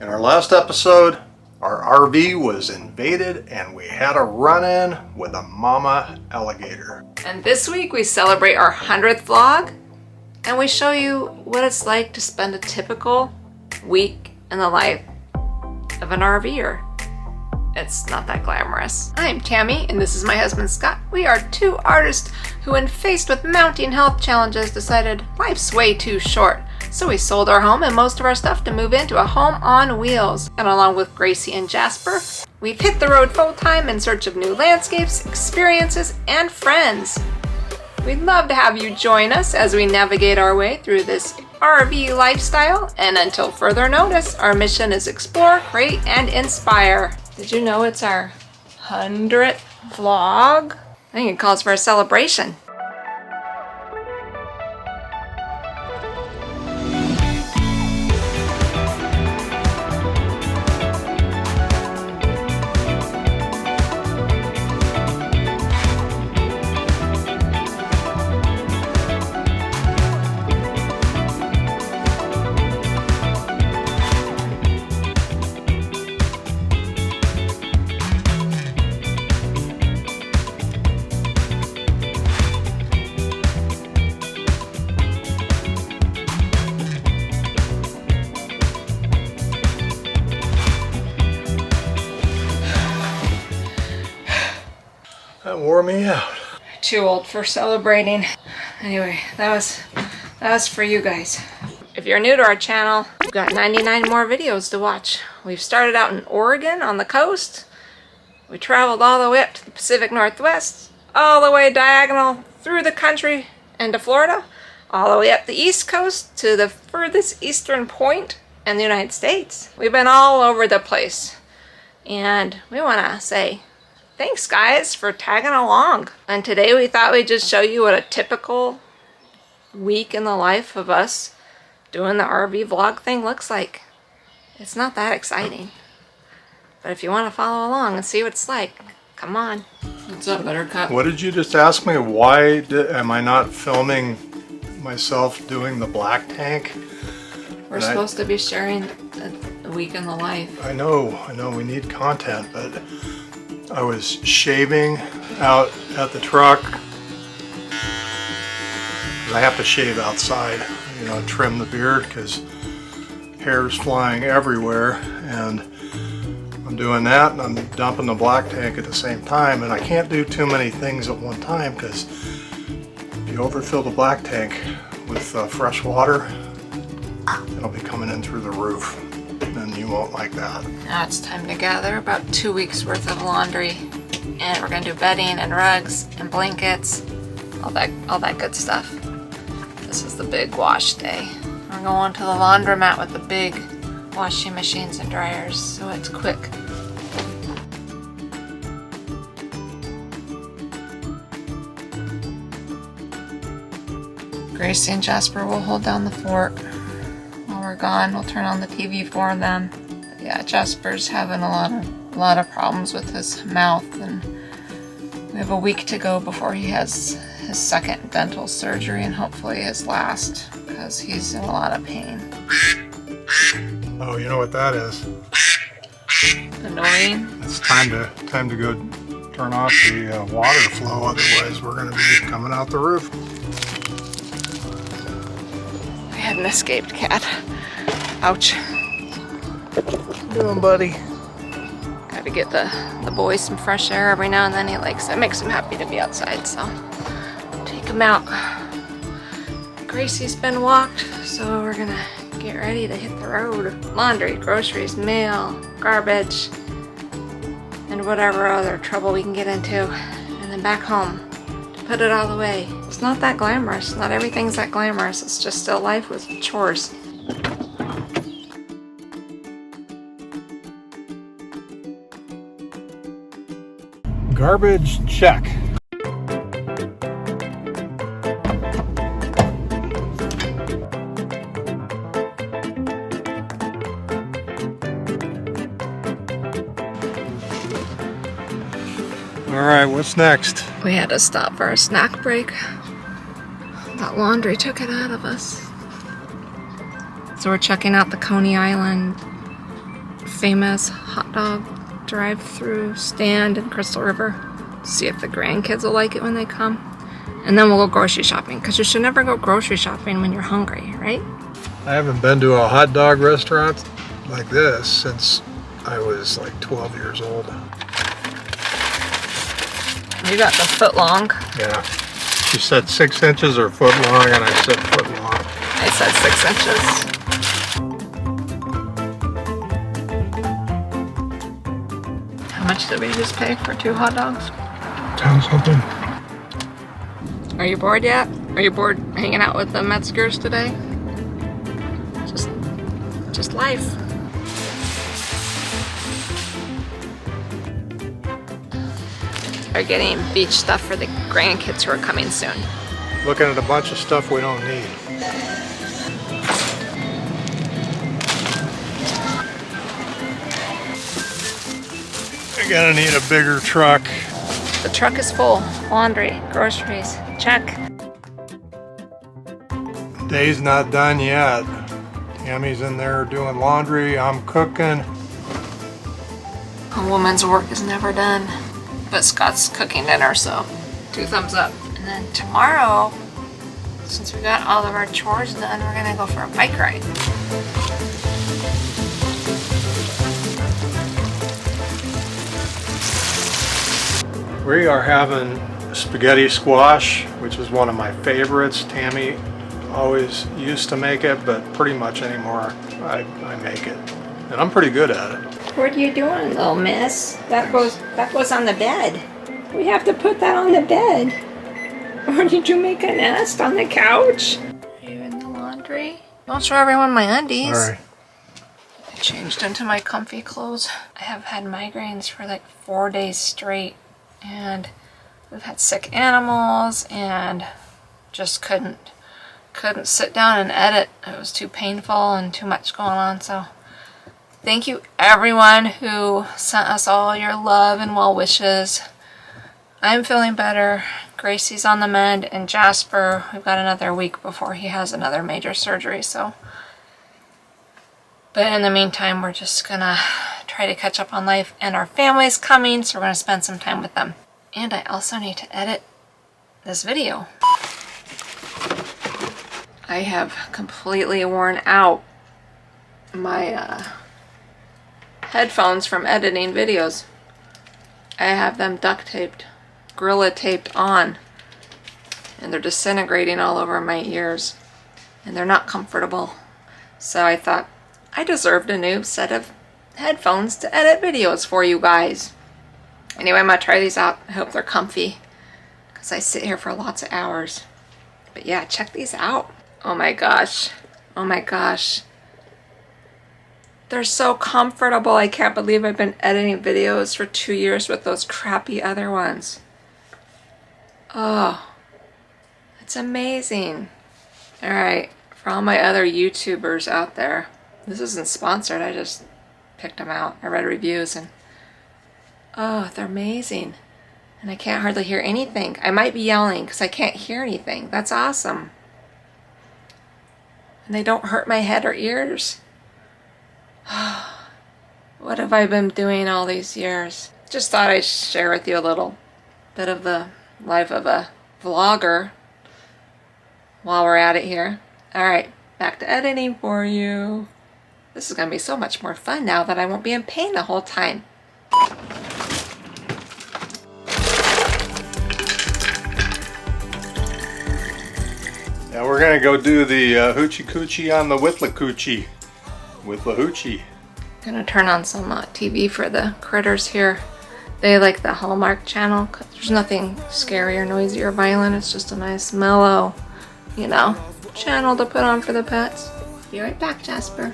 In our last episode, our RV was invaded and we had a run-in with a mama alligator. And this week we celebrate our 100th vlog and we show you what it's like to spend a typical week in the life of an RVer. It's not that glamorous. I'm Tammy and this is my husband Scott. We are two artists who, when faced with mounting health challenges, decided life's way too short. So we sold our home and most of our stuff to move into a home on wheels. And along with Gracie and Jasper, we've hit the road full time in search of new landscapes, experiences, and friends. We'd love to have you join us as we navigate our way through this RV lifestyle. And until further notice, our mission is explore, create, and inspire. Did you know it's our 100th vlog? I think it calls for a celebration. That wore me out. Too old for celebrating. Anyway, that was for you guys. If you're new to our channel, we've got 99 more videos to watch. We've started out in Oregon on the coast. We traveled all the way up to the Pacific Northwest, all the way diagonal through the country and to Florida, all the way up the East Coast to the furthest eastern point in the United States. We've been all over the place. And we want to say thanks guys for tagging along. And today we thought we'd just show you what a typical week in the life of us doing the RV vlog thing looks like. It's not that exciting. But if you want to follow along and see what it's like, come on. What's up, Buttercup? What did you just ask me? Why am I not filming myself doing the black tank? We're supposed to be sharing a week in the life. I know, we need content, but I was shaving out at the truck. I have to shave outside, you know, trim the beard because hair's flying everywhere, and I'm doing that and I'm dumping the black tank at the same time, and I can't do too many things at one time because if you overfill the black tank with fresh water, it'll be coming in through the roof. And you won't like that. Now it's time to gather about 2 weeks worth of laundry, and we're gonna do bedding and rugs and blankets, all that good stuff. This is the big wash day. We're going to the laundromat with the big washing machines and dryers, so it's quick. Gracie and Jasper will hold down the fort. While we're gone, we'll turn on the TV for them. But yeah, Jasper's having a lot of problems with his mouth, and we have a week to go before he has his second dental surgery, and hopefully his last, because he's in a lot of pain. Oh, you know what that is? Annoying. It's time to go turn off the water flow, otherwise we're going to be coming out the roof. We had an escaped cat. Ouch. What you doing, buddy? Gotta get the boy some fresh air every now and then. He likes it. It makes him happy to be outside, so take him out. Gracie's been walked, so we're gonna get ready to hit the road. Laundry, groceries, mail, garbage, and whatever other trouble we can get into. And then back home to put it all away. It's not that glamorous. Not everything's that glamorous. It's just still life with chores. Garbage check. All right, what's next? We had to stop for a snack break. That laundry took it out of us. So we're checking out the Coney Island famous hot dog drive-through stand in Crystal River. See if the grandkids will like it when they come. And then we'll go grocery shopping, because you should never go grocery shopping when you're hungry, right? I haven't been to a hot dog restaurant like this since I was like 12 years old. You got the foot long. Yeah. She said 6 inches or foot long, and I said foot long. I said 6 inches. How much did we just pay for 2 hot dogs? 10 something. Are you bored yet? Are you bored hanging out with the Metzgers today? Just life. Are getting beach stuff for the grandkids who are coming soon. Looking at a bunch of stuff we don't need. We're gonna need a bigger truck. The truck is full. Laundry, groceries, check. Day's not done yet. Tammy's in there doing laundry, I'm cooking. A woman's work is never done. But Scott's cooking dinner, so 2 thumbs up. And then tomorrow, since we got all of our chores done, we're gonna go for a bike ride. We are having spaghetti squash, which is one of my favorites. Tammy always used to make it, but pretty much anymore I make it. And I'm pretty good at it. What are you doing, little miss? That goes on the bed. We have to put that on the bed. Or did you make a nest on the couch? Are you in the laundry? Don't show everyone my undies. Sorry. I changed into my comfy clothes. I have had migraines for like 4 days straight. And we've had sick animals and just couldn't sit down and edit. It was too painful and too much going on, so thank you everyone who sent us all your love and well wishes. I'm feeling better. Gracie's on the mend, and Jasper, we've got another week before he has another major surgery, so. But in the meantime, we're just gonna try to catch up on life, and our family's coming, so we're gonna spend some time with them. And I also need to edit this video. I have completely worn out my headphones from editing videos. I have them duct taped, Gorilla taped on, and they're disintegrating all over my ears, and they're not comfortable. So I thought I deserved a new set of headphones to edit videos for you guys. Anyway, I'm gonna try these out. I hope they're comfy, because I sit here for lots of hours. But yeah, check these out. Oh my gosh. Oh my gosh. They're so comfortable. I can't believe I've been editing videos for 2 years with those crappy other ones. Oh, it's amazing. All right, for all my other YouTubers out there, this isn't sponsored. I just picked them out. I read reviews and oh, they're amazing. And I can't hardly hear anything. I might be yelling because I can't hear anything. That's awesome. And they don't hurt my head or ears. What have I been doing all these years? Just thought I'd share with you a little bit of the life of a vlogger while we're at it here. Alright, back to editing for you. This is going to be so much more fun now that I won't be in pain the whole time. Yeah, we're gonna go do the hoochie coochie on the Withlacoochee. Withlacoochee. Gonna turn on some TV for the critters here. They like the Hallmark channel, 'cause there's nothing scary or noisy or violent. It's just a nice mellow, you know, channel to put on for the pets. Be right back, Jasper.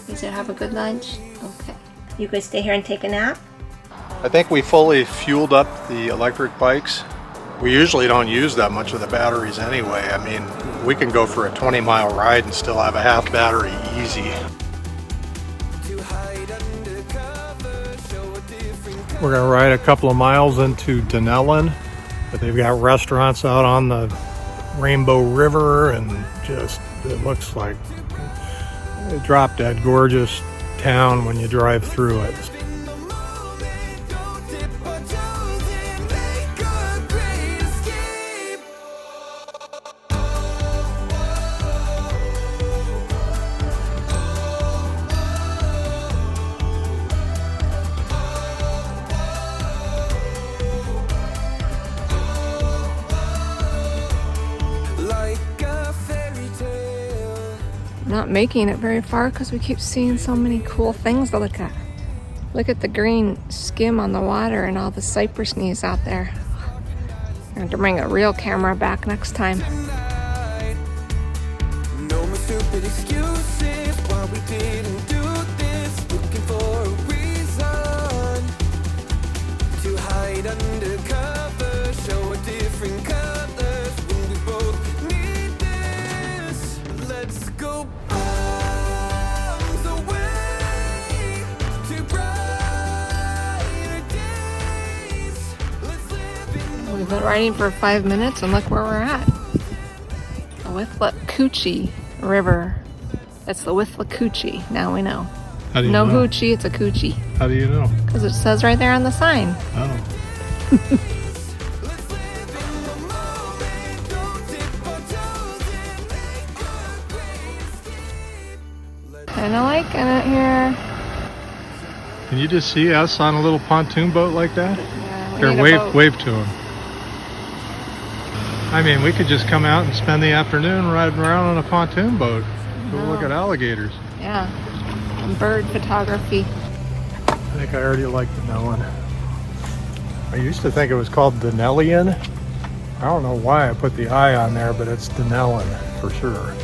You said have a good lunch? Okay. You guys stay here and take a nap? I think we fully fueled up the electric bikes. We usually don't use that much of the batteries anyway. I mean, we can go for a 20-mile ride and still have a half battery easy. We're gonna ride a couple of miles into Dunnellon, but they've got restaurants out on the Rainbow River, and just, it looks like a drop-dead gorgeous town when you drive through it. Not making it very far because we keep seeing so many cool things to look at. Look at the green skim on the water and all the cypress knees out there. I'm going to bring a real camera back next time. No more stupid excuses why we didn't do this. Looking for a reason to hide under cover, show a different colors when we both need this. Let's go arms away to brighter days. Let's live in We've been riding for 5 minutes and look where we're at. The Withlacoochee River. It's the Withlacoochee, now we know. How do you No know? hoochie, it's a coochie. How do you know? Because it says right there on the sign. Oh. Kinda liking it here. Can you just see us on a little pontoon boat like that? Yeah, we Here, need a wave, boat. wave to him. I mean, we could just come out and spend the afternoon riding around on a pontoon boat. Go No. look at alligators. Yeah. And bird photography. I think I already like Dunnellon. I used to think it was called Dunnellon. I don't know why I put the I on there, but it's Dunnellon for sure.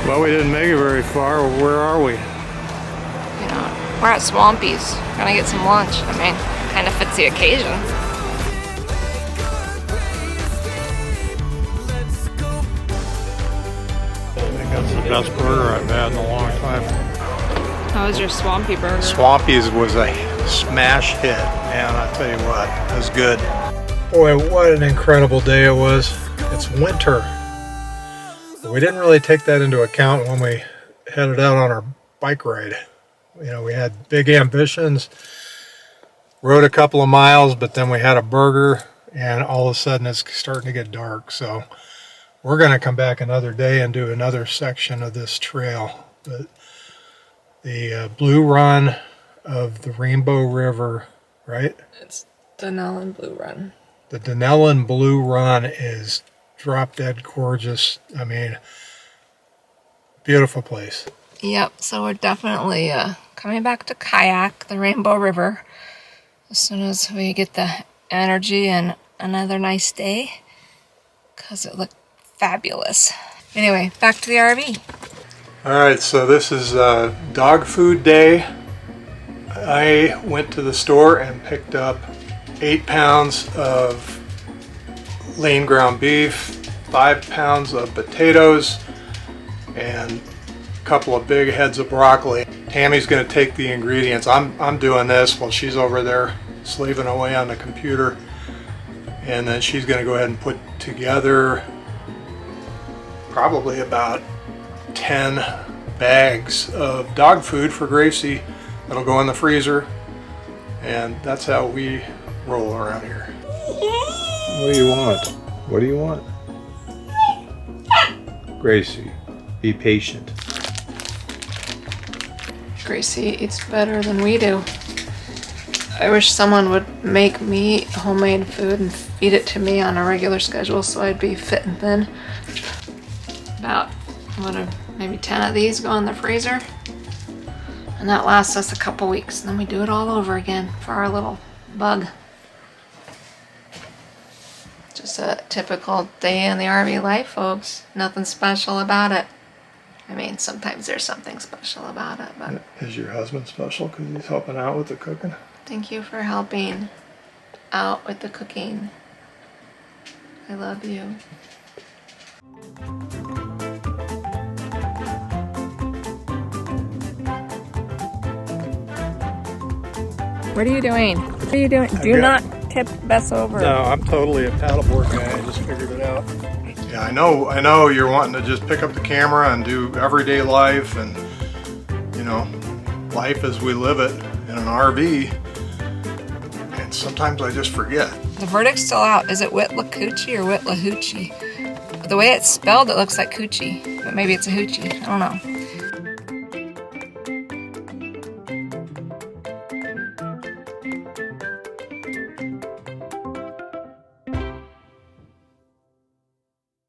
Well, we didn't make it very far. Where are we? You know, we're at Swampy's. Gonna get some lunch. I mean, kind of fits the occasion. I think that's the best burger I've had in a long time. How was your Swampy burger? Swampy's was a smash hit, man. I tell you what, it was good. Boy, what an incredible day it was. It's winter. We didn't really take that into account when we headed out on our bike ride. You know, we had big ambitions, rode a couple of miles, but then we had a burger, and all of a sudden it's starting to get dark. So we're going to come back another day and do another section of this trail. But the Blue Run of the Rainbow River, right? It's Dunnellon Blue Run. The Dunnellon Blue Run is drop dead gorgeous. I mean, beautiful place. Yep, so we're definitely coming back to kayak the Rainbow River as soon as we get the energy and another nice day, because it looked fabulous. Anyway, back to the RV. All right, so this is dog food day. I went to the store and picked up 8 pounds of lean ground beef, 5 pounds of potatoes, and a couple of big heads of broccoli. Tammy's going to take the ingredients. I'm doing this while she's over there slaving away on the computer, and then she's going to go ahead and put together probably about 10 bags of dog food for Gracie. That'll go in the freezer, and that's how we roll around here. What do you want? What do you want? Gracie, be patient. Gracie eats better than we do. I wish someone would make me homemade food and feed it to me on a regular schedule so I'd be fit and thin. About, maybe 10 of these go in the freezer. And that lasts us a couple weeks. And then we do it all over again for our little bug. Just a typical day in the RV life, folks. Nothing special about it. I mean, sometimes there's something special about it, but Is your husband special because he's helping out with the cooking? thank you for helping out with the cooking. I love you. What are you doing? What are you doing? Do not tip Bess over. No, I'm totally a paddleboard guy. I just figured it out. Yeah, I know you're wanting to just pick up the camera and do everyday life and, you know, life as we live it in an RV. And sometimes I just forget. The verdict's still out. Is it Withlacoochee or Withlacoochee? The way it's spelled, it looks like coochie, but maybe it's a hoochie. I don't know.